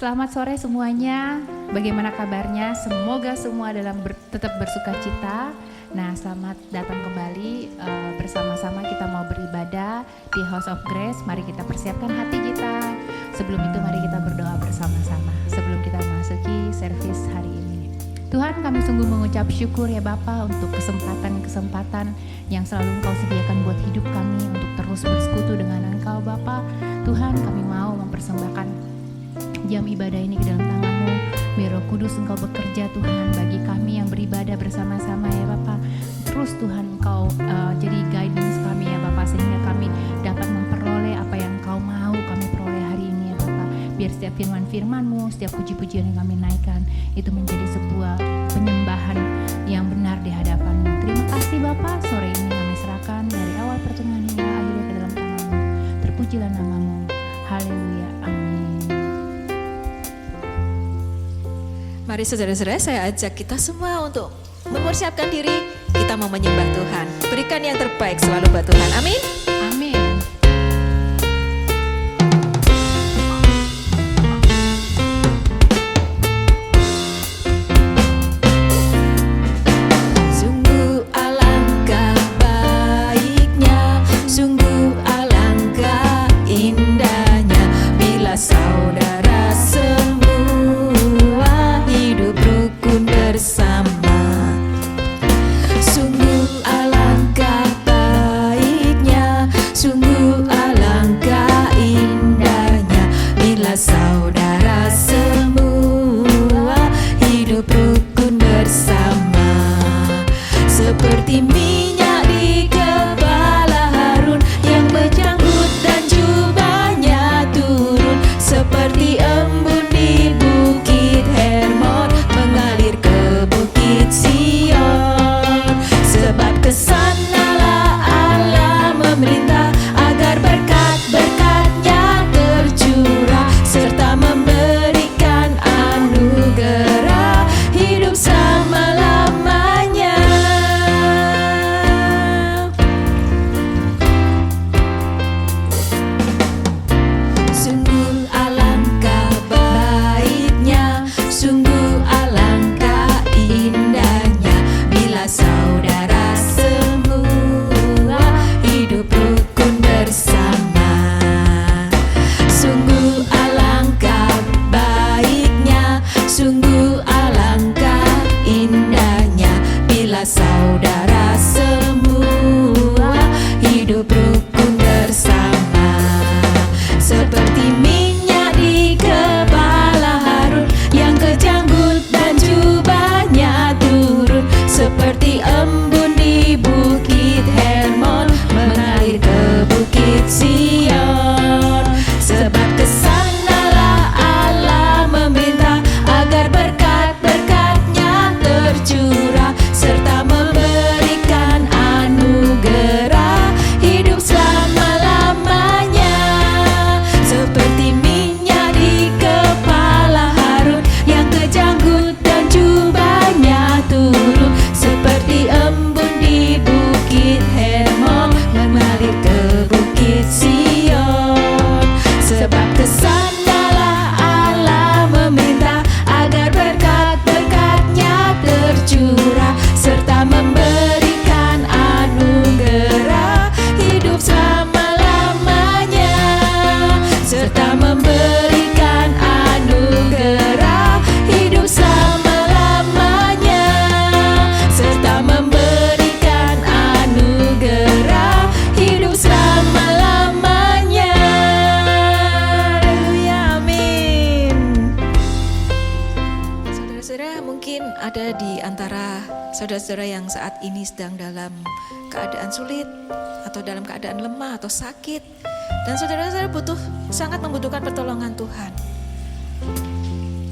Selamat sore semuanya. Bagaimana kabarnya? Semoga semua tetap bersuka cita. Nah, selamat datang kembali bersama-sama kita mau beribadah di House of Grace. Mari kita persiapkan hati kita. Sebelum itu mari kita berdoa bersama-sama sebelum kita masuki servis hari ini. Tuhan, kami sungguh mengucap syukur ya Bapa untuk kesempatan-kesempatan yang selalu Engkau sediakan buat hidup kami untuk terus bersekutu dengan Engkau Bapa. Tuhan, kami mau mempersembahkan jam ibadah ini ke dalam tangan-Mu. Biar Roh Kudus Engkau bekerja Tuhan bagi kami yang beribadah bersama-sama ya Bapa. Terus Tuhan Engkau jadi guidance kami ya Bapa, sehingga kami dapat memperoleh apa yang Engkau mau kami peroleh hari ini ya Bapa. Biar setiap firman-firman-Mu, setiap puji-pujian yang kami naikkan itu menjadi sebuah penyembahan yang benar di hadapan-Mu. Terima kasih Bapa, sore ini kami serahkan dari awal pertengahan hingga akhirnya ke dalam tangan-Mu. Terpujilah nama-Mu. Haleluya. Amin. Mari saudara-saudara, saya ajak kita semua untuk mempersiapkan diri. Kita mau menyembah Tuhan. Berikan yang terbaik selalu buat Tuhan. Amin. Amin. Sungguh alangkah baiknya, sungguh alangkah indahnya bila saudara semua hidup rukun bersama. Sungguh alangkah baiknya, sungguh alangkah indahnya bila saudara semua hidup rukun bersama. Seperti minyak di kepala Harun yang berjanggut dan jubahnya turun, seperti embun di bukit Hermon mengalir ke bukit Sion. Sebab kesanalah Allah memerintah agar berkat-berkat-Nya tercurah serta memberikan anugerah hidup selama-lamanya. Sungguh alangkah baiknya, sungguh alangkah indahnya bila saudara semua hidup rukun bersama. Sungguh alangkah baiknya, sungguh alangkah indahnya bila saudara semua hidup rukun bersama. Seperti minyak di kepala Harun yang kejanggut dan jubahnya turun, seperti embun di bukit Hermon mengalir ke bukit Sion. Sebab kesanalah Allah memerintah agar berkat-berkat-Nya tercurah serta memberikan anugerah hidup selama-lamanya. Seperti minyak di kepala Harun yang kejanggut dan jubahnya turun, seperti embun di bukit Hermon mengalir ke bukit Sion. Sebab kesanalah Allah memerintah agar berkat-berkat-Nya tercurah serta memberikan anugerah hidup selama-lamanya. Serta memberikan anugerah hidup selama-lamanya. Serta memberikan anugerah hidup selama-lamanya. Haleluya, amin. Saudara-saudara, mungkin ada di antara saudara-saudara yang saat ini sedang dalam keadaan sulit atau dalam keadaan lemah atau sakit, dan saudara-saudara sangat membutuhkan pertolongan Tuhan.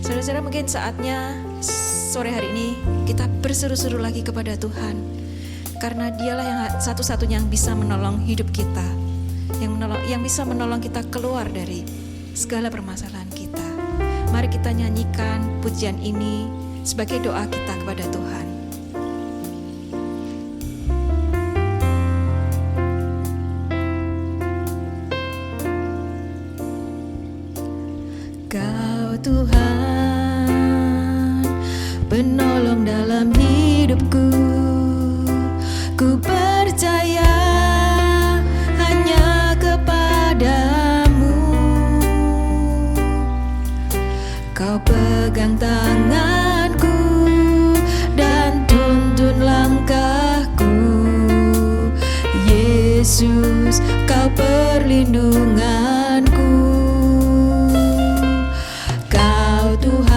Saudara-saudara, mungkin saatnya sore hari ini kita berseru-seru lagi kepada Tuhan, karena Dialah yang satu-satunya yang bisa menolong hidup kita, yang bisa menolong kita keluar dari segala permasalahan kita. Mari kita nyanyikan pujian ini sebagai doa kita kepada Tuhan. Kau Tuhan, penolong dalam hidupku. Ku percaya hanya kepadamu. Kau pegang tanganku dan tuntun langkahku. Yesus, kau perlindunganku. Kau Tuhan,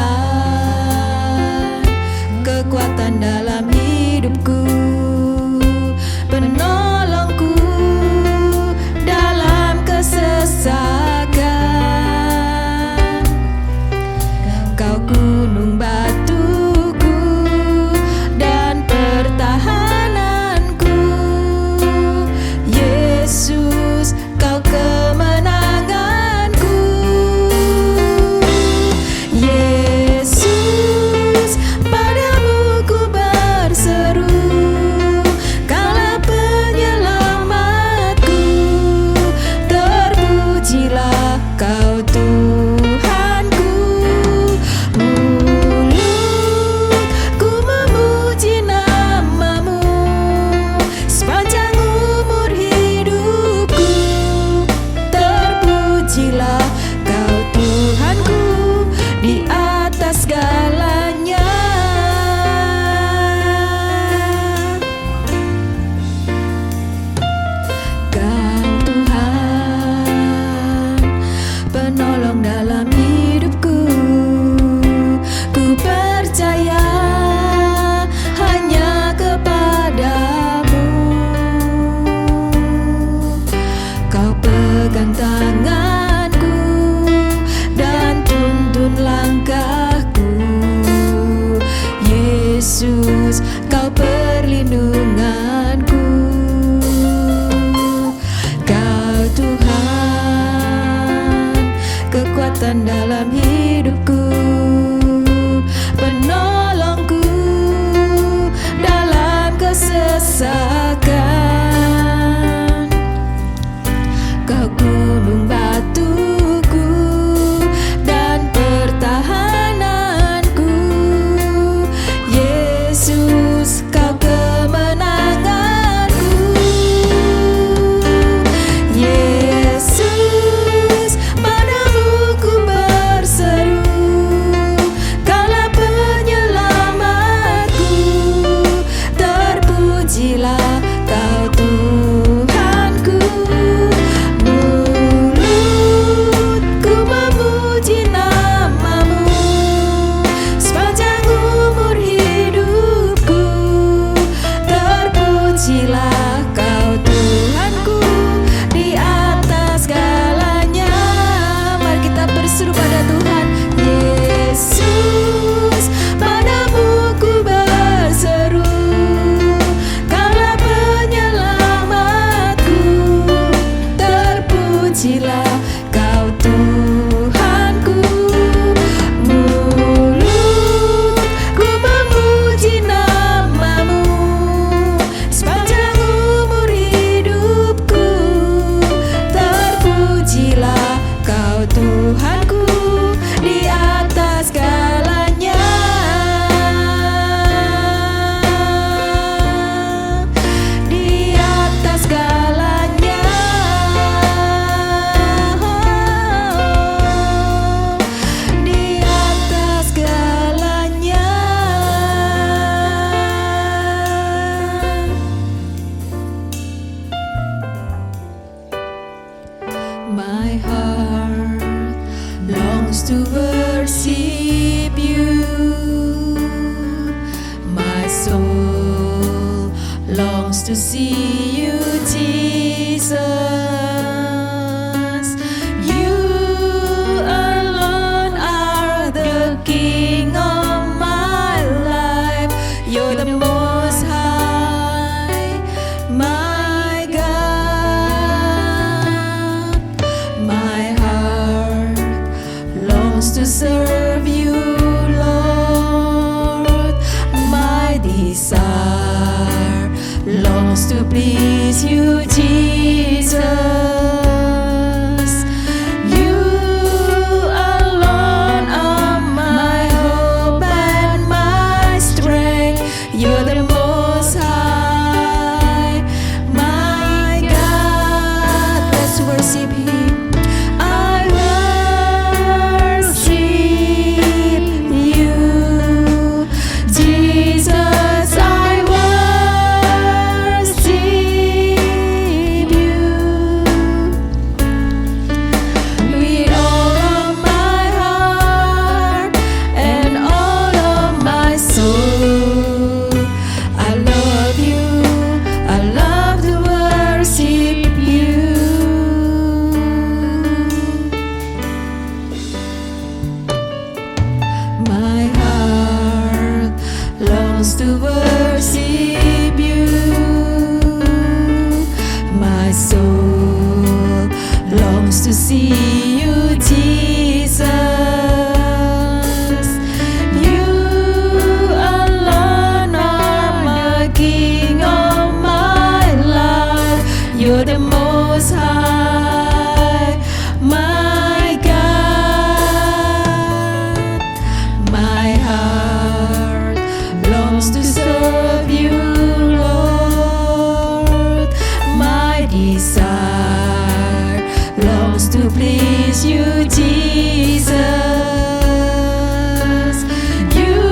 kekuatan dalam hidupku, penolongku dalam kesesakan. Kau gunung batuku dan pertahananku. Yesus, kau kemenanganku. Yesus, padamu ku berseru, Kaulah penyelamatku. Terpujilah Kau Tuhanku. Mulutku memuji namamu sepanjang umur hidupku. Terpujilah Kau Tuhanku di atas segalanya. Kau Tuhan, penolong dalam hidupku. Ku percaya hanya kepadamu. Kau pegang tanganku dan tuntun langkahku. Yesus, kau perlindunganku. Kau Tuhan, kekuatan dalam hidupku, penolongku dalam kesesakan. Kau gunung batuku dan pertahananku. Yesus, kau kemenanganku. Yesus, padamu ku berseru, Kaulah penyelamatku. Terpujilah Kau Tuhanku. Mulutku memuji namamu sepanjang umur hidupku. Terpujilah Kau Tuhanku di atas segalanya. Mari kita berseru pada Tuhan. Yesus, padamu ku berseru, Kaulah penyelamatku. Terpujilah Kau Tuhanku. Mulutku memuji namamu sepanjang umur hidupku. Terpujilah Kau Tuhanku di atas segalanya. Di atas segalanya. Di atas segalanya. My heart longs to worship you. My soul longs to see you, Jesus. You alone are the King of my life. You're the Most High, my God. My heart longs to serve you, Lord. My desire longs to please you, Jesus. You alone are You're the most high, my God. My heart longs to serve you, Lord. My desire longs to please you, Jesus. You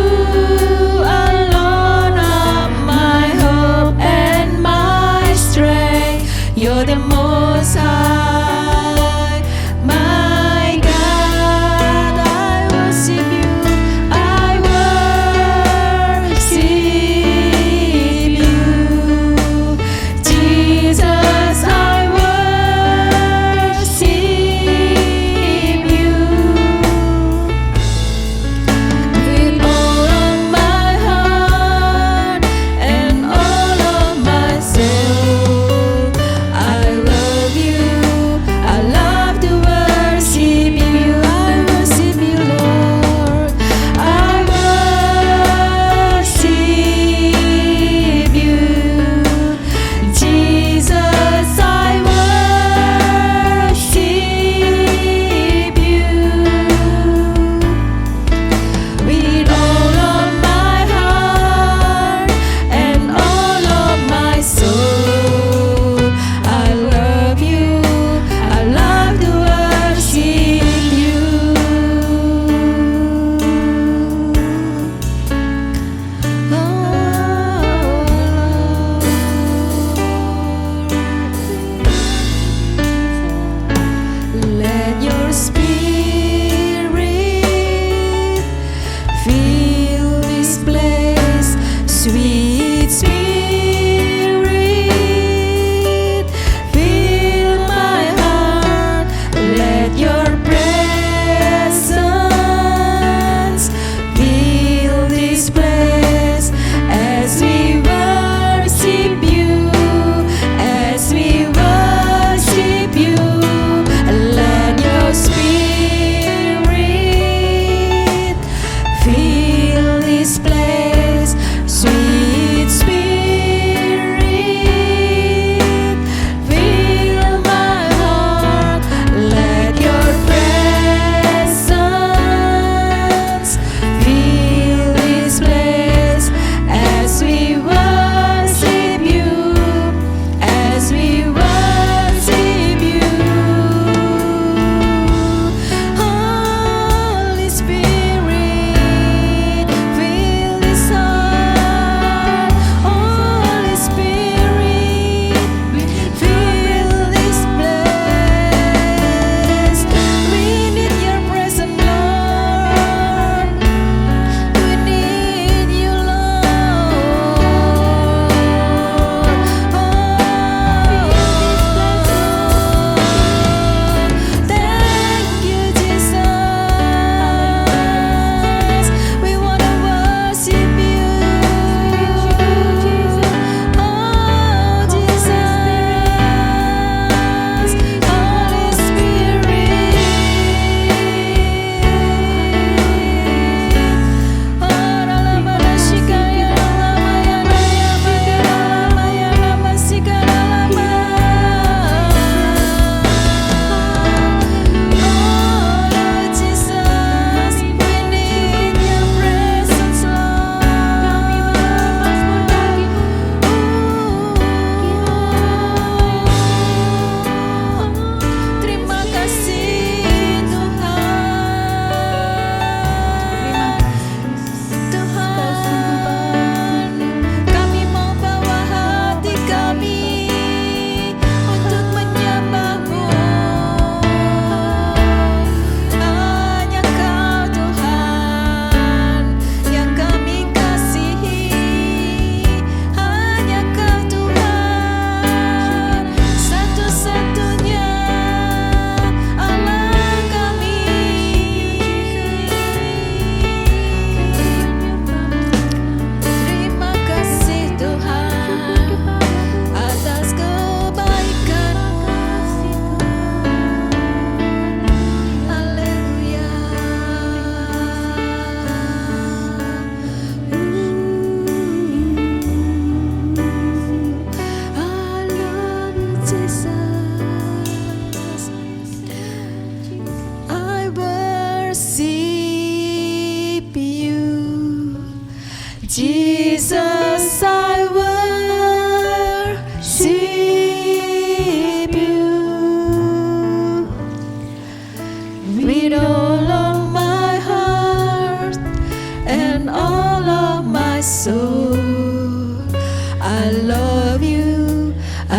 alone are my hope and my strength. You're the most high, my God. I worship you, I worship you, Jesus. I worship you with all of my heart and all of my soul. I love you, I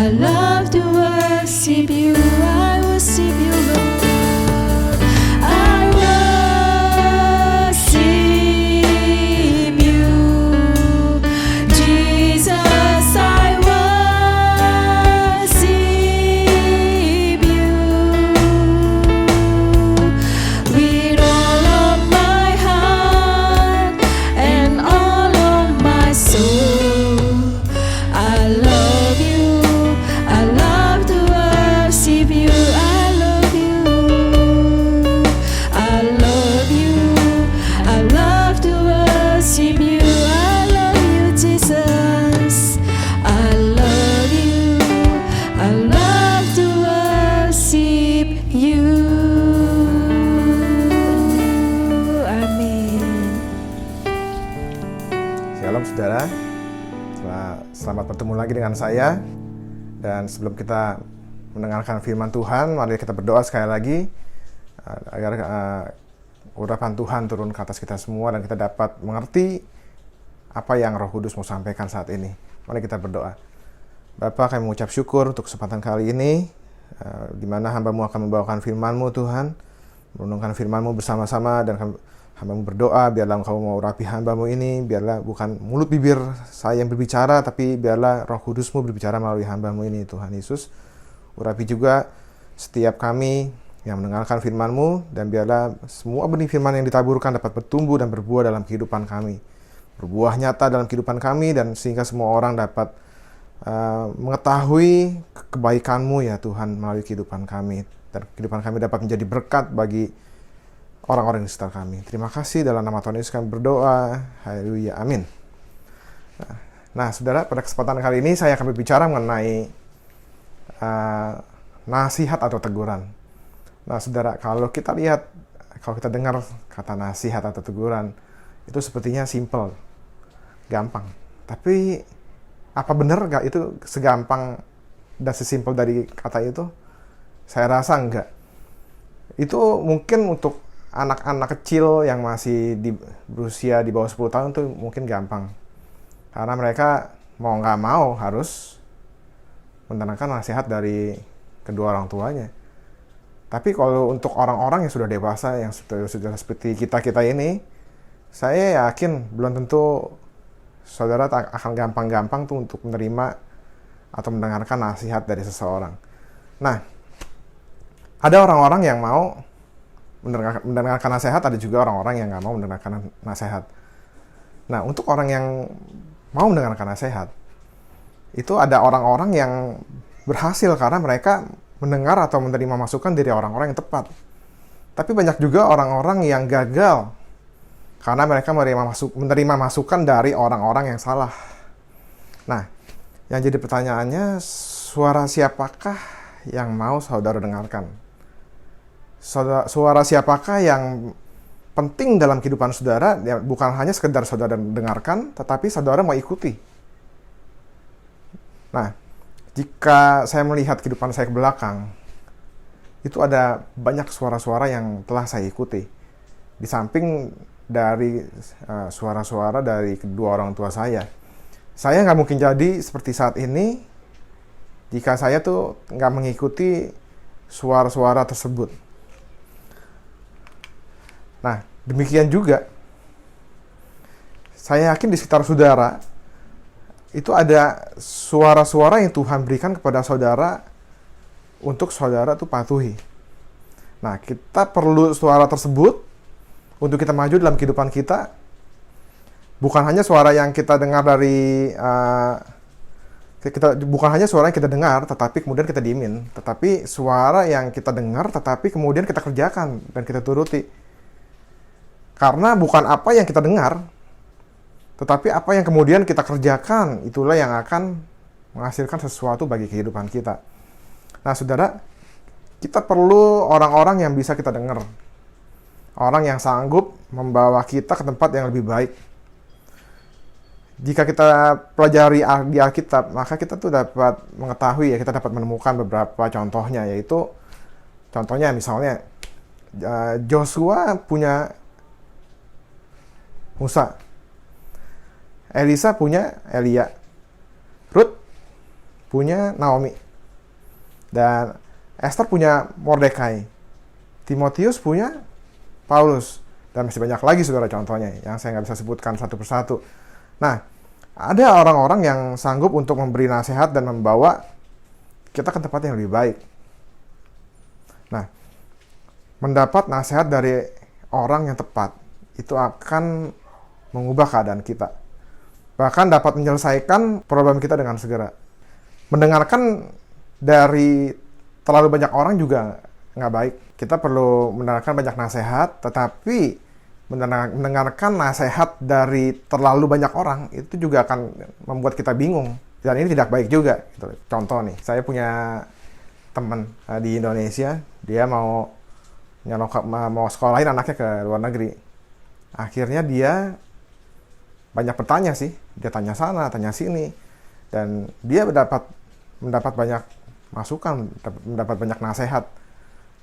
I love to worship you, I worship you, Lord. I worship you, Jesus, I worship you with all of my heart and all of my soul. I love you, I love to worship you, I love you, I love you, I love to worship you, I love you, Jesus. I love you, I love to worship you. Amin. Shalom saudara, selamat bertemu lagi dengan saya. Dan sebelum kita mendengarkan firman Tuhan, mari kita berdoa sekali lagi agar urapan Tuhan turun ke atas kita semua dan kita dapat mengerti apa yang Roh Kudus mau sampaikan saat ini. Mari kita berdoa. Bapa, kami mengucap syukur untuk kesempatan kali ini, di mana hamba-Mu akan membawakan firman-Mu Tuhan, merenungkan firman-Mu bersama-sama, dan hamba-Mu berdoa, biarlah Engkau mau urapi hamba-Mu ini, biarlah bukan mulut bibir saya yang berbicara, tapi biarlah Roh Kudus-Mu berbicara melalui hamba-Mu ini, Tuhan Yesus. Urapi juga setiap kami yang mendengarkan firman-Mu, dan biarlah semua benih firman yang ditaburkan dapat bertumbuh dan berbuah dalam kehidupan kami, berbuah nyata dalam kehidupan kami, dan sehingga semua orang dapat mengetahui kebaikan-Mu ya Tuhan melalui kehidupan kami, dan kehidupan kami dapat menjadi berkat bagi orang-orang di sekitar kami. Terima kasih, dalam nama Tuhan Yesus kami berdoa. Haleluya, amin. Nah, saudara, pada kesempatan kali ini saya akan berbicara mengenai nasihat atau teguran. Nah, saudara, kalau kita dengar kata nasihat atau teguran, itu sepertinya simple, gampang. Tapi apa benar nggak itu segampang dan sesimpel dari kata itu? Saya rasa enggak. Itu mungkin untuk anak-anak kecil yang masih berusia di bawah 10 tahun tuh mungkin gampang. Karena mereka mau nggak mau harus mendengarkan nasihat dari kedua orang tuanya. Tapi kalau untuk orang-orang yang sudah dewasa, yang sudah seperti kita ini, saya yakin belum tentu saudara akan gampang-gampang tuh untuk menerima atau mendengarkan nasihat dari seseorang. Nah, ada orang-orang yang mau mendengarkan nasihat, ada juga orang-orang yang nggak mau mendengarkan nasihat. Nah, untuk orang yang mau mendengarkan nasihat, itu ada orang-orang yang berhasil karena mereka mendengar atau menerima masukan dari orang-orang yang tepat. Tapi banyak juga orang-orang yang gagal karena mereka menerima masukan dari orang-orang yang salah. Nah, yang jadi pertanyaannya, suara siapakah yang mau saudara dengarkan? Suara siapakah yang penting dalam kehidupan saudara, ya, bukan hanya sekedar saudara dengarkan, tetapi saudara mau ikuti. Nah, jika saya melihat kehidupan saya ke belakang, itu ada banyak suara-suara yang telah saya ikuti. Di samping dari suara-suara dari kedua orang tua saya nggak mungkin jadi seperti saat ini jika saya tuh nggak mengikuti suara-suara tersebut. Nah, demikian juga saya yakin di sekitar saudara itu ada suara-suara yang Tuhan berikan kepada saudara untuk saudara tuh patuhi. Nah, kita perlu suara tersebut untuk kita maju dalam kehidupan kita. Bukan hanya suara yang kita dengar dari bukan hanya suara yang kita dengar tetapi kemudian kita diemin, tetapi suara yang kita dengar tetapi kemudian kita kerjakan dan kita turuti. Karena bukan apa yang kita dengar, tetapi apa yang kemudian kita kerjakan, itulah yang akan menghasilkan sesuatu bagi kehidupan kita. Nah, saudara, kita perlu orang-orang yang bisa kita dengar. Orang yang sanggup membawa kita ke tempat yang lebih baik. Jika kita pelajari di Alkitab, maka kita tuh dapat mengetahui, ya, kita dapat menemukan beberapa contohnya, yaitu contohnya misalnya Joshua punya Musa, Elisa punya Elia, Ruth punya Naomi. Dan Esther punya Mordekai. Timotius punya Paulus. Dan masih banyak lagi saudara contohnya yang saya nggak bisa sebutkan satu persatu. Nah, ada orang-orang yang sanggup untuk memberi nasihat dan membawa kita ke tempat yang lebih baik. Nah, mendapat nasihat dari orang yang tepat itu akan mengubah keadaan kita. Bahkan dapat menyelesaikan problem kita dengan segera. Mendengarkan dari terlalu banyak orang juga nggak baik. Kita perlu mendengarkan banyak nasihat, tetapi mendengarkan nasihat dari terlalu banyak orang itu juga akan membuat kita bingung. Dan ini tidak baik juga. Contoh nih, saya punya teman di Indonesia, dia mau sekolahin anaknya ke luar negeri. Akhirnya dia banyak bertanya sih, dia tanya sana, tanya sini, dan dia mendapat banyak masukan, mendapat banyak nasihat.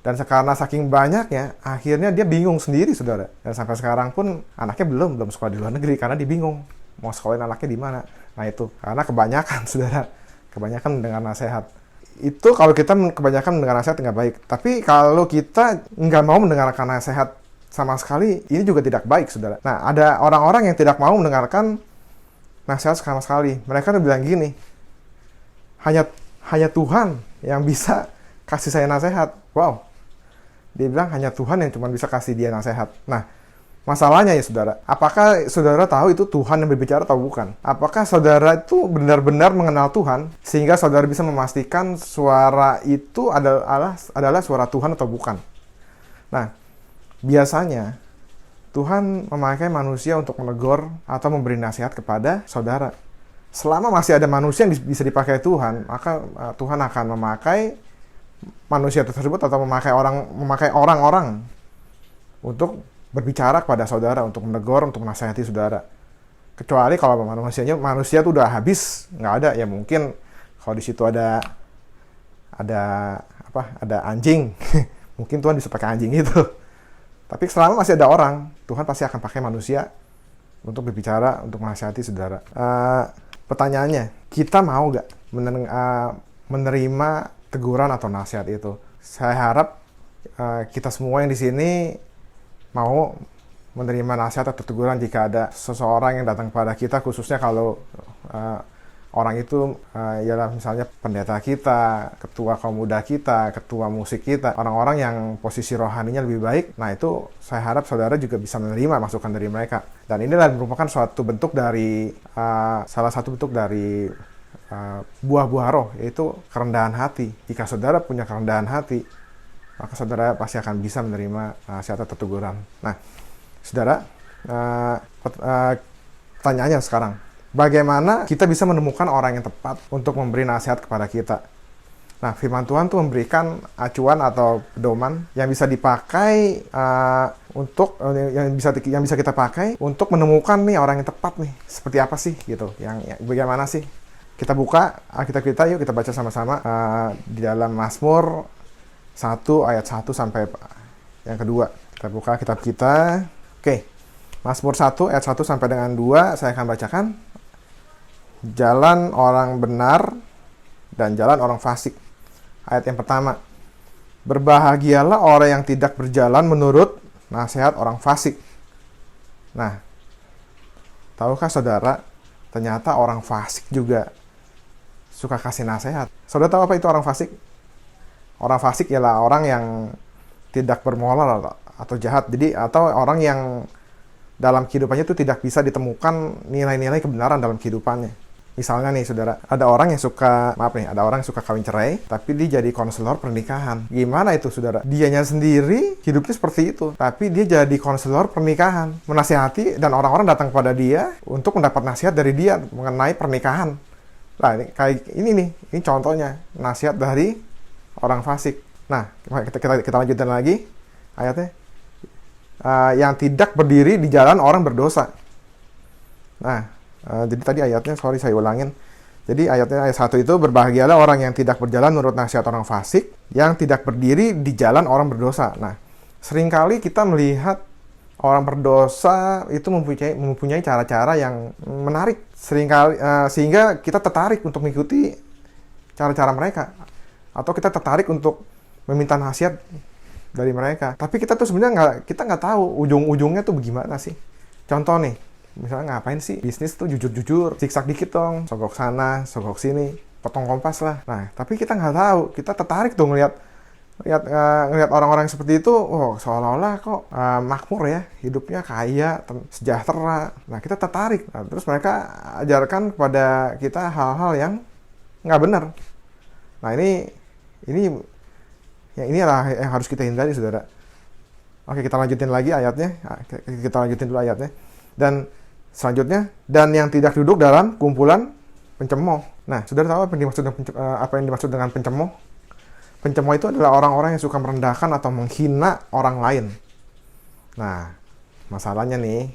Dan karena saking banyaknya, akhirnya dia bingung sendiri, saudara. Dan sampai sekarang pun anaknya belum sekolah di luar negeri karena dia bingung mau sekolahin anaknya di mana. Nah itu karena kebanyakan, saudara, kebanyakan mendengar nasihat. Itu kalau kita kebanyakan mendengar nasihat nggak baik. Tapi kalau kita nggak mau mendengarkan nasihat sama sekali, ini juga tidak baik, saudara. Nah, ada orang-orang yang tidak mau mendengarkan nasihat sama sekali. Mereka bilang gini, hanya Tuhan yang bisa kasih saya nasihat. Wow, dia bilang hanya Tuhan yang cuma bisa kasih dia nasihat. Nah, masalahnya ya saudara, apakah saudara tahu itu Tuhan yang berbicara atau bukan? Apakah saudara itu benar-benar mengenal Tuhan sehingga saudara bisa memastikan suara itu adalah suara Tuhan atau bukan? Nah, biasanya Tuhan memakai manusia untuk menegur atau memberi nasihat kepada saudara. Selama masih ada manusia yang bisa dipakai Tuhan, maka Tuhan akan memakai manusia tersebut atau memakai orang-orang untuk berbicara kepada saudara, untuk menegur, untuk menasihati saudara. Kecuali kalau manusia itu udah habis, nggak ada, ya mungkin kalau di situ ada anjing, mungkin Tuhan bisa pakai anjing itu. Tapi selama masih ada orang, Tuhan pasti akan pakai manusia untuk berbicara, untuk menasihati saudara. Pertanyaannya, kita mau nggak menerima teguran atau nasihat itu? Saya harap kita semua yang di sini mau menerima nasihat atau teguran jika ada seseorang yang datang kepada kita, khususnya kalau orang itu ialah misalnya pendeta kita, ketua kaum muda kita, ketua musik kita, orang-orang yang posisi rohaninya lebih baik. Nah itu saya harap saudara juga bisa menerima masukan dari mereka. Dan inilah merupakan salah satu bentuk dari buah-buah roh, yaitu kerendahan hati. Jika saudara punya kerendahan hati, maka saudara pasti akan bisa menerima nasihat atau teguran. Nah, saudara, pertanyaannya sekarang, bagaimana kita bisa menemukan orang yang tepat untuk memberi nasihat kepada kita? Nah, firman Tuhan tuh memberikan acuan atau pedoman yang bisa dipakai yang bisa kita pakai untuk menemukan nih orang yang tepat nih. Seperti apa sih gitu? Yang bagaimana sih? Kita buka Alkitab kita, yuk kita baca sama-sama di dalam Mazmur 1 ayat 1 sampai yang kedua. Kita buka kitab kita. Oke. Mazmur 1 ayat 1 sampai dengan 2 saya akan bacakan. Jalan orang benar dan jalan orang fasik. Ayat yang pertama. Berbahagialah orang yang tidak berjalan menurut nasihat orang fasik. Nah, tahukah saudara, ternyata orang fasik juga suka kasih nasihat. Saudara tahu apa itu orang fasik? Orang fasik ialah orang yang tidak bermoral atau jahat. Jadi atau orang yang dalam kehidupannya itu tidak bisa ditemukan nilai-nilai kebenaran dalam kehidupannya. Misalnya nih saudara, ada orang yang suka kawin cerai, tapi dia jadi konselor pernikahan. Gimana itu saudara? Dianya sendiri hidupnya seperti itu, tapi dia jadi konselor pernikahan, menasihati dan orang-orang datang kepada dia untuk mendapat nasihat dari dia mengenai pernikahan. Nah, ini contohnya nasihat dari orang fasik. Nah, kita lanjutkan lagi ayatnya. Yang tidak berdiri di jalan orang berdosa. Nah, jadi tadi ayatnya, saya ulangin. Jadi ayat 1 itu, berbahagialah orang yang tidak berjalan menurut nasihat orang fasik, yang tidak berdiri di jalan orang berdosa. Nah, seringkali kita melihat orang berdosa itu mempunyai cara-cara yang menarik, sehingga kita tertarik untuk mengikuti cara-cara mereka, atau kita tertarik untuk meminta nasihat dari mereka. Tapi kita tuh sebenarnya nggak tahu ujung-ujungnya tuh bagaimana sih. Contoh nih, misalnya ngapain sih bisnis tuh jujur-jujur, siksak dikit dong, sogok sana, sogok sini, potong kompas lah. Nah, tapi kita nggak tahu, kita tertarik tuh ngelihat orang-orang seperti itu, oh seolah-olah kok makmur ya, hidupnya kaya, sejahtera. Nah, kita tertarik. Nah, terus mereka ajarkan kepada kita hal-hal yang nggak benar. Nah, inilah yang harus kita hindari, saudara. Oke, kita lanjutin lagi ayatnya. Kita lanjutin dulu ayatnya. Dan selanjutnya, dan yang tidak duduk dalam kumpulan pencemooh. Nah, saudara tahu apa yang dimaksud dengan pencemooh? Pencemooh itu adalah orang-orang yang suka merendahkan atau menghina orang lain. Nah, masalahnya nih,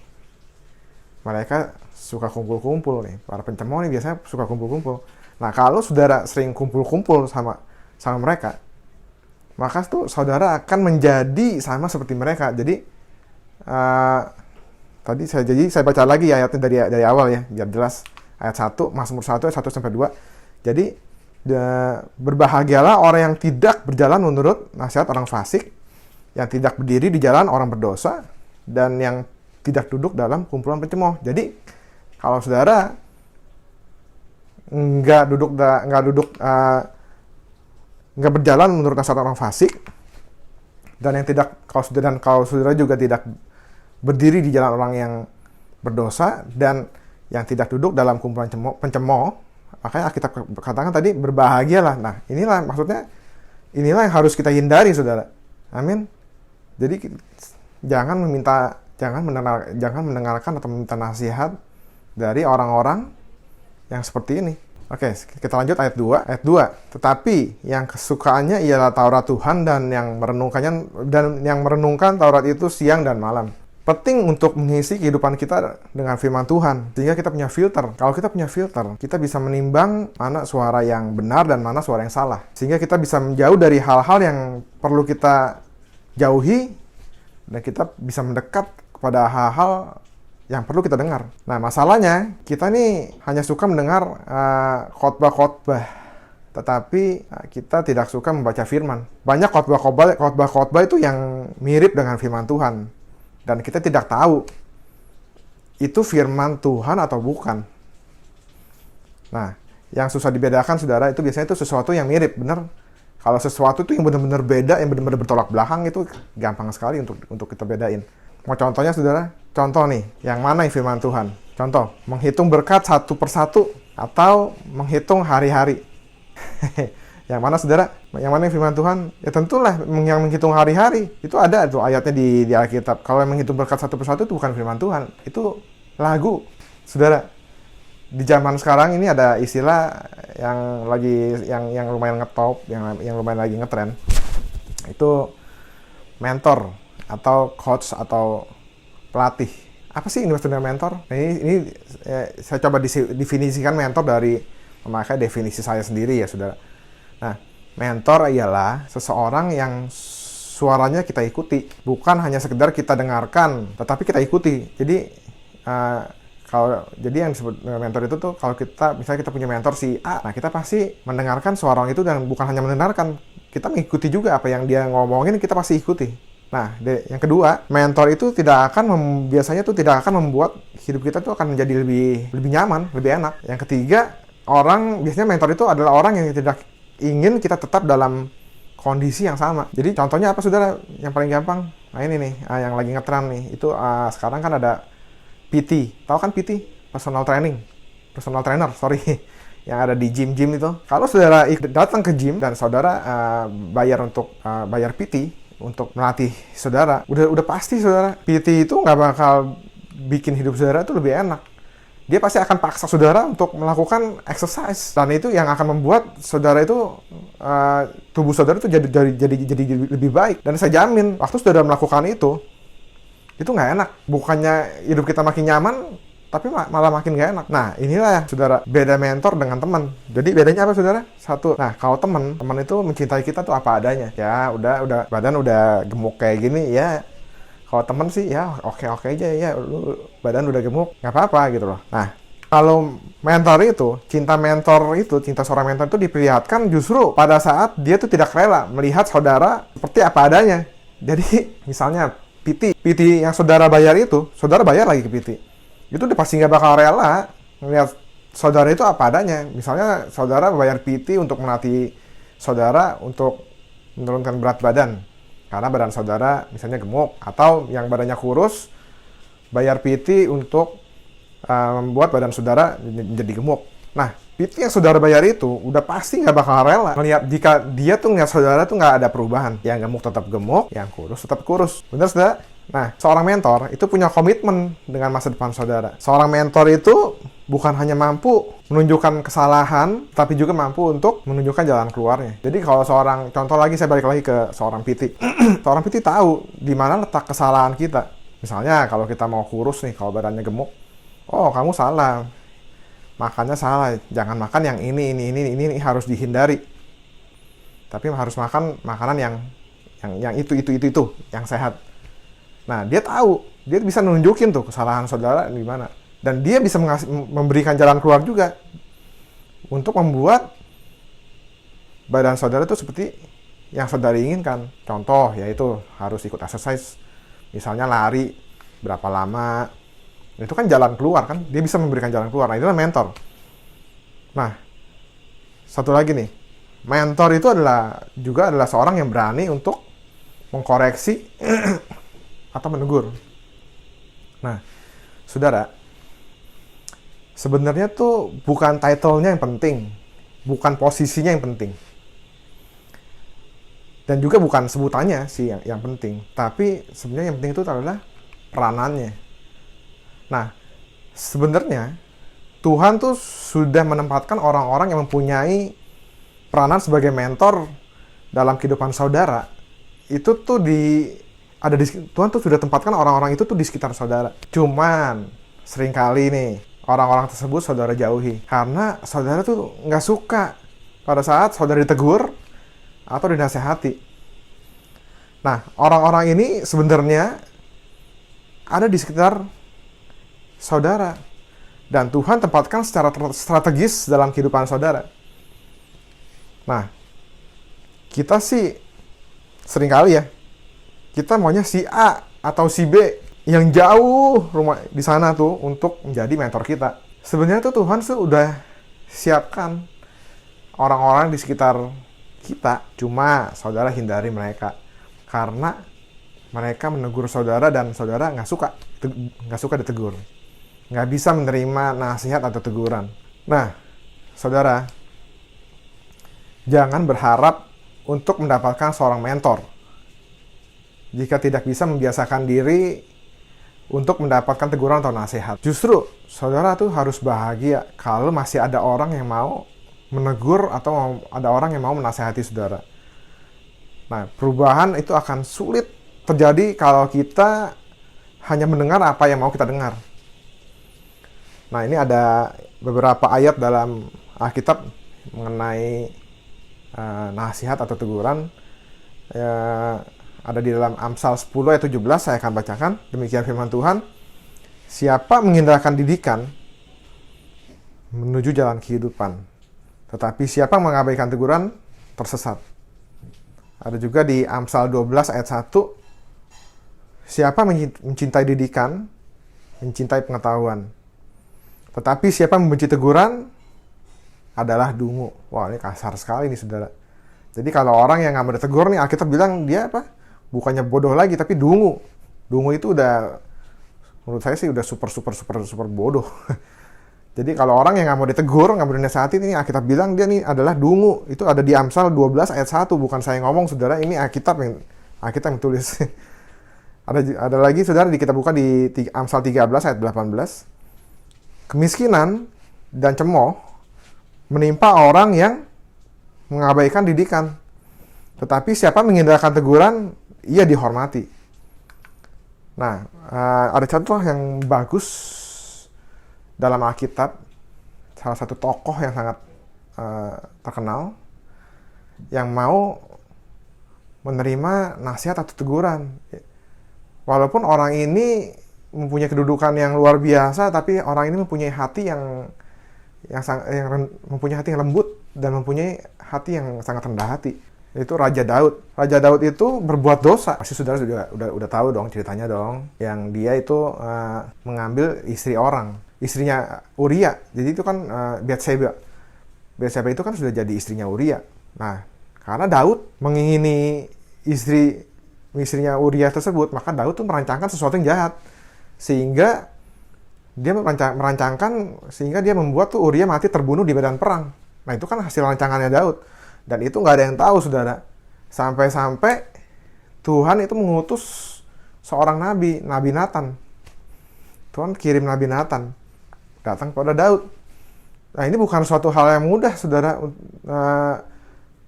mereka suka kumpul-kumpul nih. Para pencemooh nih biasanya suka kumpul-kumpul. Nah, kalau saudara sering kumpul-kumpul sama mereka, maka tuh saudara akan menjadi sama seperti mereka. Jadi, saya baca lagi ayatnya dari awal ya, biar jelas. Ayat 1, Mazmur 1, ayat 1-2. Jadi, berbahagialah orang yang tidak berjalan menurut nasihat orang fasik, yang tidak berdiri di jalan orang berdosa, dan yang tidak duduk dalam kumpulan pencemooh. Jadi kalau saudara nggak berjalan menurut nasihat orang fasik, dan kalau saudara juga tidak berdiri di jalan orang yang berdosa, dan yang tidak duduk dalam kumpulan pencemooh, makanya kita katakan tadi berbahagialah. Nah, inilah maksudnya, inilah yang harus kita hindari, saudara. Amin. Jadi jangan mendengarkan atau meminta nasihat dari orang-orang yang seperti ini. Oke, kita lanjut ayat 2. Ayat 2. Tetapi yang kesukaannya ialah Taurat Tuhan, dan yang merenungkan Taurat itu siang dan malam. Penting untuk mengisi kehidupan kita dengan firman Tuhan, sehingga kita punya filter. Kalau kita punya filter, kita bisa menimbang mana suara yang benar dan mana suara yang salah. Sehingga kita bisa menjauh dari hal-hal yang perlu kita jauhi, dan kita bisa mendekat kepada hal-hal yang perlu kita dengar. Nah, masalahnya, kita nih hanya suka mendengar khotbah-khotbah, tetapi kita tidak suka membaca firman. Banyak khotbah-khotbah itu yang mirip dengan firman Tuhan, dan kita tidak tahu itu firman Tuhan atau bukan. Nah, yang susah dibedakan, saudara, itu biasanya itu sesuatu yang mirip, benar. Kalau sesuatu itu yang benar-benar beda, yang benar-benar bertolak belakang, itu gampang sekali untuk kita bedain. Mau contohnya, saudara? Contoh nih, yang mana yang firman Tuhan? Contoh, menghitung berkat satu persatu atau menghitung hari-hari. Yang mana, saudara? Yang mana yang firman Tuhan? Ya tentulah yang menghitung hari-hari. Itu ada tuh ayatnya di Alkitab. Kalau yang menghitung berkat satu persatu itu bukan firman Tuhan. Itu lagu. Saudara, di zaman sekarang ini ada istilah yang lumayan ngetop, yang lumayan lagi ngetren. Itu mentor atau coach atau pelatih. Apa sih ini maksudnya mentor? Nah, ini saya coba definisikan mentor dari memakai definisi saya sendiri ya, saudara. Nah, mentor ialah seseorang yang suaranya kita ikuti, bukan hanya sekedar kita dengarkan, tetapi kita ikuti. Jadi jadi yang disebut mentor itu tuh, kalau misalnya kita punya mentor si A, nah kita pasti mendengarkan suara orang itu, dan bukan hanya mendengarkan, kita mengikuti juga apa yang dia ngomongin, kita pasti ikuti. Nah, yang kedua, mentor itu biasanya tidak akan membuat hidup kita tuh akan menjadi lebih nyaman, lebih enak. Yang ketiga, biasanya mentor itu adalah orang yang tidak ingin kita tetap dalam kondisi yang sama. Jadi contohnya apa, saudara? Yang paling gampang, nah ini nih, yang lagi ngetren nih, itu sekarang kan ada PT. Tahu kan PT? Personal trainer, yang ada di gym itu. Kalau saudara datang ke gym dan saudara bayar PT untuk melatih saudara, udah pasti, saudara, PT itu nggak bakal bikin hidup saudara itu lebih enak. Dia pasti akan paksa saudara untuk melakukan exercise, dan itu yang akan membuat saudara itu tubuh saudara itu jadi lebih baik. Dan saya jamin, waktu saudara melakukan itu nggak enak. Bukannya hidup kita makin nyaman, tapi malah makin nggak enak. Nah, inilah ya, saudara, beda mentor dengan teman. Jadi bedanya apa, saudara? Satu, nah kalau teman itu mencintai kita tuh apa adanya. Ya udah badan udah gemuk kayak gini ya. Kalau teman sih ya oke aja ya, lu badan udah gemuk, nggak apa-apa gitu loh. Nah, kalau cinta seorang mentor itu diperlihatkan justru pada saat dia tuh tidak rela melihat saudara seperti apa adanya. Jadi misalnya PT yang saudara bayar itu, saudara bayar lagi ke PT. Itu udah pasti nggak bakal rela melihat saudara itu apa adanya. Misalnya saudara bayar PT untuk melatih saudara untuk menurunkan berat badan. Karena badan saudara misalnya gemuk. Atau yang badannya kurus, bayar PT untuk membuat badan saudara menjadi gemuk. Nah, PT yang saudara bayar itu udah pasti nggak bakal rela melihat jika dia tuh ngeliat saudara tuh nggak ada perubahan. Yang gemuk tetap gemuk, yang kurus tetap kurus. Bener saudara? Nah, seorang mentor itu punya komitmen dengan masa depan saudara. Seorang mentor itu bukan hanya mampu menunjukkan kesalahan, tapi juga mampu untuk menunjukkan jalan keluarnya. Jadi kalau contoh lagi saya balik lagi ke seorang PT. Seorang PT tahu di mana letak kesalahan kita. Misalnya kalau kita mau kurus nih, kalau badannya gemuk, oh kamu salah, makannya salah, jangan makan yang ini harus dihindari. Tapi harus makan makanan yang itu, yang sehat. Nah, dia tahu, dia bisa nunjukin tuh kesalahan saudara di mana. Dan dia bisa memberikan jalan keluar juga untuk membuat badan saudara itu seperti yang saudara inginkan. Contoh, yaitu harus ikut exercise. Misalnya lari berapa lama. Itu kan jalan keluar kan. Dia bisa memberikan jalan keluar. Nah, itu mentor. Nah, satu lagi nih. Mentor itu juga adalah seorang yang berani untuk mengkoreksi atau menegur. Nah, saudara, sebenarnya tuh bukan title-nya yang penting, bukan posisinya yang penting, dan juga bukan sebutannya sih yang penting, tapi sebenarnya yang penting itu adalah peranannya. Nah, sebenarnya Tuhan tuh sudah menempatkan orang-orang yang mempunyai peranan sebagai mentor dalam kehidupan saudara. Itu tuh Tuhan tuh sudah tempatkan orang-orang itu tuh di sekitar saudara. Cuman seringkali nih orang-orang tersebut saudara jauhi karena saudara tuh nggak suka pada saat saudara ditegur atau dinasehati. Nah, orang-orang ini sebenarnya ada di sekitar saudara dan Tuhan tempatkan secara strategis dalam kehidupan saudara. Nah, kita sih seringkali ya, kita maunya si A atau si B yang jauh rumah di sana tuh untuk menjadi mentor kita. Sebenarnya tuh Tuhan sudah siapkan orang-orang di sekitar kita, cuma saudara hindari mereka karena mereka menegur saudara dan saudara nggak suka ditegur, nggak bisa menerima nasihat atau teguran. Nah, saudara, jangan berharap untuk mendapatkan seorang mentor jika tidak bisa membiasakan diri untuk mendapatkan teguran atau nasihat. Justru, saudara tuh harus bahagia kalau masih ada orang yang mau menegur atau ada orang yang mau menasehati saudara. Nah, perubahan itu akan sulit terjadi kalau kita hanya mendengar apa yang mau kita dengar. Nah, ini ada beberapa ayat dalam Alkitab mengenai nasihat atau teguran. Ada di dalam Amsal 10 ayat 17, saya akan bacakan. Demikian firman Tuhan. Siapa menghindarkan didikan menuju jalan kehidupan, tetapi siapa mengabaikan teguran tersesat. Ada juga di Amsal 12 ayat 1. Siapa mencintai didikan, mencintai pengetahuan. Tetapi siapa membenci teguran adalah dungu. Wah, ini kasar sekali nih, saudara. Jadi kalau orang yang nggak mau ditegur nih, Alkitab bilang dia apa? Bukannya bodoh lagi, tapi dungu. Dungu itu udah, menurut saya sih udah super bodoh. Jadi kalau orang yang nggak mau ditegur, nggak mau dinasihati, ini Alkitab bilang dia nih adalah dungu. Itu ada di Amsal 12 ayat 1, bukan saya ngomong, saudara. Ini Alkitab yang tulis. Ada lagi, saudara, kita buka di Amsal 13 ayat 18. Kemiskinan dan cemooh menimpa orang yang mengabaikan didikan. Tetapi siapa menghindarkan teguran, ia dihormati. Nah, ada contoh yang bagus dalam Alkitab. Salah satu tokoh yang sangat terkenal yang mau menerima nasihat atau teguran. Walaupun orang ini mempunyai kedudukan yang luar biasa, tapi orang ini mempunyai hati yang mempunyai hati yang lembut dan mempunyai hati yang sangat rendah hati. Itu Raja Daud. Raja Daud itu berbuat dosa. Pasti saudara udah tahu dong ceritanya dong. Yang dia itu mengambil istri orang, istrinya Uria. Jadi itu kan Bathsheba. Bathsheba itu kan sudah jadi istrinya Uria. Nah, karena Daud mengingini istrinya Uria tersebut, maka Daud tuh merancangkan sesuatu yang jahat. Sehingga dia merancangkan sehingga dia membuat tuh Uria mati terbunuh di medan perang. Nah, itu kan hasil rancangannya Daud. Dan itu nggak ada yang tahu, saudara. Sampai-sampai Tuhan itu mengutus seorang nabi Nathan. Tuhan kirim Nabi Nathan datang kepada Daud. Nah, ini bukan suatu hal yang mudah, saudara,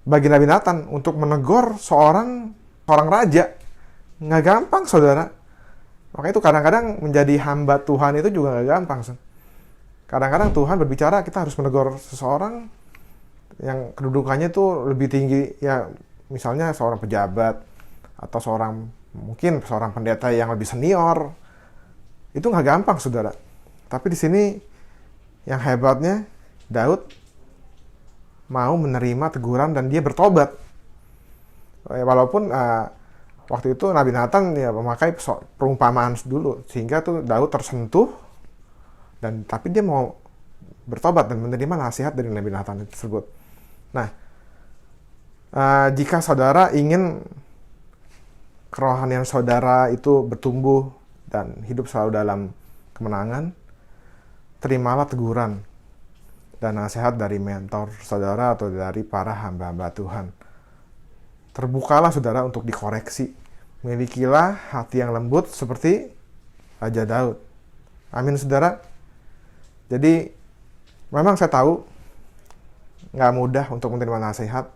bagi Nabi Nathan untuk menegur seorang raja. Nggak gampang, saudara. Makanya itu kadang-kadang menjadi hamba Tuhan itu juga nggak gampang. Kadang-kadang Tuhan berbicara, kita harus menegur seseorang yang kedudukannya itu lebih tinggi, ya misalnya seorang pejabat atau mungkin seorang pendeta yang lebih senior. Itu nggak gampang, saudara. Tapi di sini yang hebatnya, Daud mau menerima teguran dan dia bertobat. Walaupun waktu itu Nabi Nathan ya memakai perumpamaan dulu, sehingga tuh Daud tersentuh, tapi dia mau bertobat dan menerima nasihat dari Nabi Nathan tersebut. Nah, jika saudara ingin kerohanian saudara itu bertumbuh dan hidup selalu dalam kemenangan, terimalah teguran dan nasihat dari mentor saudara atau dari para hamba-hamba Tuhan. Terbukalah saudara untuk dikoreksi. Milikilah hati yang lembut seperti Raja Daud. Amin, saudara. Jadi memang saya tahu nggak mudah untuk menerima nasihat.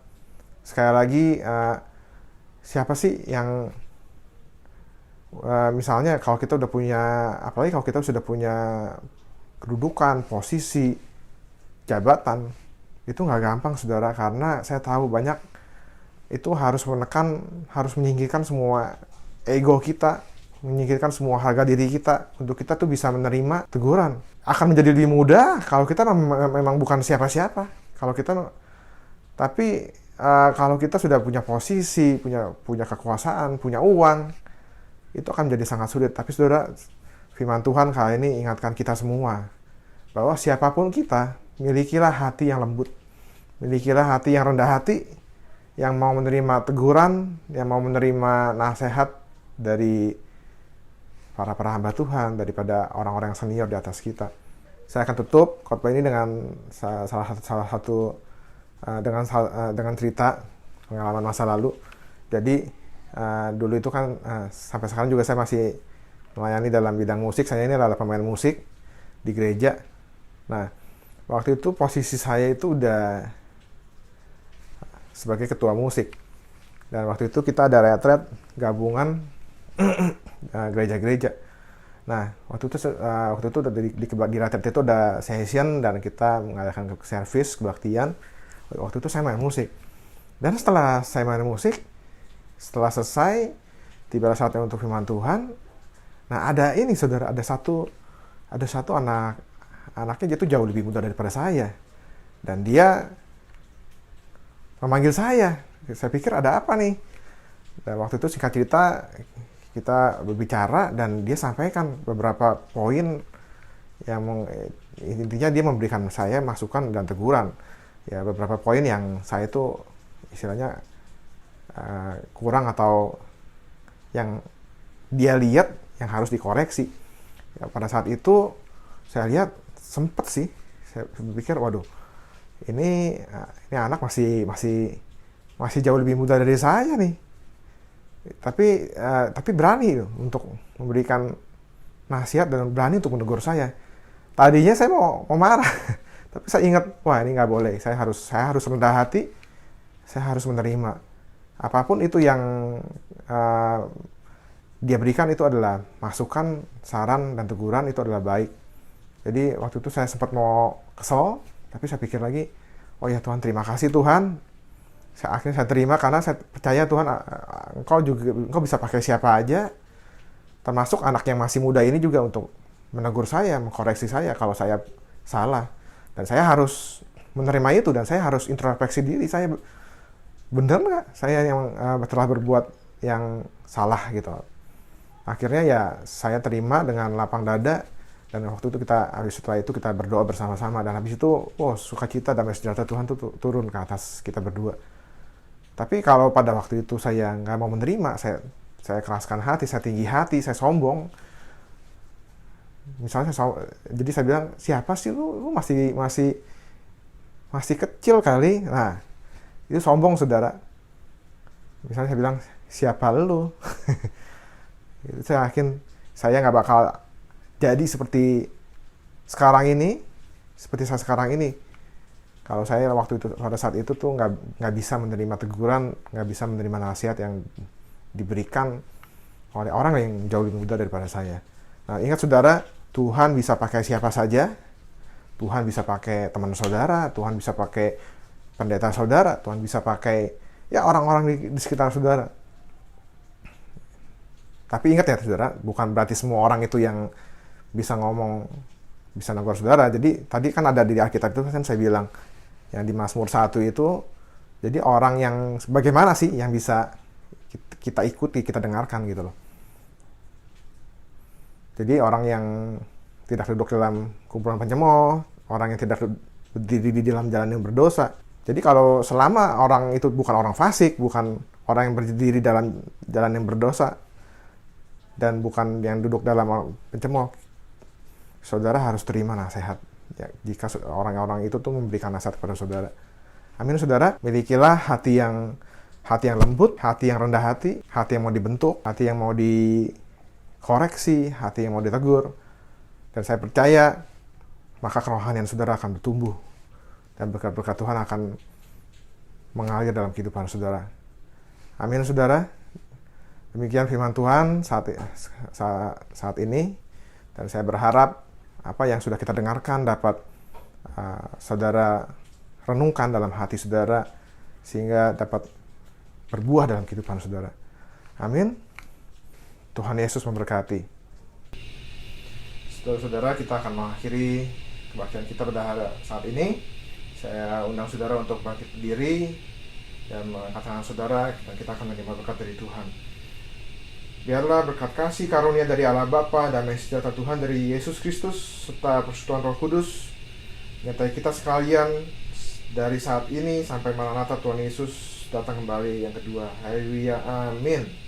Sekali lagi, siapa sih yang misalnya kalau kita udah punya, apalagi kalau kita sudah punya kedudukan, posisi, jabatan, itu nggak gampang, saudara, karena saya tahu banyak itu harus menyingkirkan semua ego kita, menyingkirkan semua harga diri kita untuk kita tuh bisa menerima teguran. Akan menjadi lebih mudah kalau kita memang bukan siapa-siapa. Kalau kita sudah punya posisi, punya kekuasaan, punya uang, itu akan menjadi sangat sulit. Tapi saudara, firman Tuhan kali ini ingatkan kita semua bahwa siapapun kita, milikilah hati yang lembut, milikilah hati yang rendah hati, yang mau menerima teguran, yang mau menerima nasihat dari para hamba Tuhan, daripada orang-orang yang senior di atas kita. Saya akan tutup khotbah ini dengan salah satu dengan cerita pengalaman masa lalu. Jadi dulu itu kan sampai sekarang juga saya masih melayani dalam bidang musik. Saya ini adalah pemain musik di gereja. Nah, waktu itu posisi saya itu udah sebagai ketua musik. Dan waktu itu kita ada retret gabungan gereja-gereja. Nah, waktu itu di retret itu ada session dan kita mengadakan service kebaktian. Waktu itu saya main musik. Dan setelah saya main musik, setelah selesai, tiba saatnya untuk firman Tuhan. Nah, ada ini, saudara, ada satu anaknya dia tuh jauh lebih muda daripada saya. Dan dia memanggil saya. Saya pikir ada apa nih? Dan waktu itu singkat cerita, kita berbicara dan dia sampaikan beberapa poin yang intinya dia memberikan saya masukan dan teguran. Ya, beberapa poin yang saya itu istilahnya kurang atau yang dia lihat yang harus dikoreksi. Ya, pada saat itu saya lihat sempet sih, saya berpikir, waduh, ini anak masih jauh lebih muda dari saya nih. Tapi berani untuk memberikan nasihat dan berani untuk menegur saya. Tadinya saya mau marah, tapi saya ingat, wah ini nggak boleh. Saya harus rendah hati, saya harus menerima. Apapun itu yang dia berikan itu adalah masukan, saran, dan teguran, itu adalah baik. Jadi waktu itu saya sempat mau kesel, tapi saya pikir lagi, oh ya Tuhan, terima kasih Tuhan. Akhirnya saya terima karena saya percaya Tuhan, Engkau bisa pakai siapa aja, termasuk anak yang masih muda ini juga untuk menegur saya, mengkoreksi saya kalau saya salah. Dan saya harus menerima itu, dan saya harus introspeksi diri, saya benar nggak saya yang telah berbuat yang salah gitu. Akhirnya ya saya terima dengan lapang dada, dan waktu itu setelah itu kita berdoa bersama-sama, dan habis itu sukacita damai sejahtera Tuhan tuh turun ke atas kita berdua. Tapi kalau pada waktu itu saya nggak mau menerima, saya keraskan hati, saya tinggi hati, saya sombong. Misalnya jadi saya bilang, siapa sih lu masih kecil kali. Nah, itu sombong, saudara. Misalnya saya bilang, siapa lu? Itu saya yakin saya nggak bakal jadi seperti sekarang ini, seperti saya sekarang ini. Kalau saya waktu itu, pada saat itu tuh nggak bisa menerima teguran, nggak bisa menerima nasihat yang diberikan oleh orang yang jauh lebih muda daripada saya. Nah, ingat saudara, Tuhan bisa pakai siapa saja. Tuhan bisa pakai teman saudara, Tuhan bisa pakai pendeta saudara, Tuhan bisa pakai ya orang-orang di sekitar saudara. Tapi ingat ya saudara, bukan berarti semua orang itu yang bisa ngomong, bisa negur saudara. Jadi tadi kan ada di Alkitab itu kan saya bilang, yang di Mazmur 1 itu, jadi orang yang bagaimana sih yang bisa kita ikuti, kita dengarkan gitu loh. Jadi orang yang tidak duduk dalam kumpulan pencemooh, orang yang tidak berdiri di dalam jalan yang berdosa. Jadi kalau selama orang itu bukan orang fasik, bukan orang yang berdiri dalam jalan yang berdosa, dan bukan yang duduk dalam pencemooh, saudara harus terima nasihat. Ya, jika orang-orang itu tuh memberikan nasihat kepada saudara. Amin saudara, milikilah hati yang lembut, hati yang rendah hati yang mau dibentuk, hati yang mau dikoreksi, hati yang mau ditegur. Dan saya percaya, maka kerohanian saudara akan bertumbuh. Dan berkat-berkat Tuhan akan mengalir dalam kehidupan saudara. Amin saudara. Demikian firman Tuhan saat ini. Dan saya berharap apa yang sudah kita dengarkan dapat saudara renungkan dalam hati saudara, sehingga dapat berbuah dalam kehidupan saudara. Amin. Tuhan Yesus memberkati. Saudara-saudara, kita akan mengakhiri kebaktian kita pada saat ini. Saya undang saudara untuk bangkit berdiri dan mengangkat tangan saudara, dan kita akan menerima berkat dari Tuhan. Biarlah berkat kasih karunia dari Allah Bapa, damai sejahtera Tuhan dari Yesus Kristus, serta persekutuan Roh Kudus menyertai kita sekalian dari saat ini sampai Maranatha Tuhan Yesus datang kembali yang kedua. Haleluya, amin.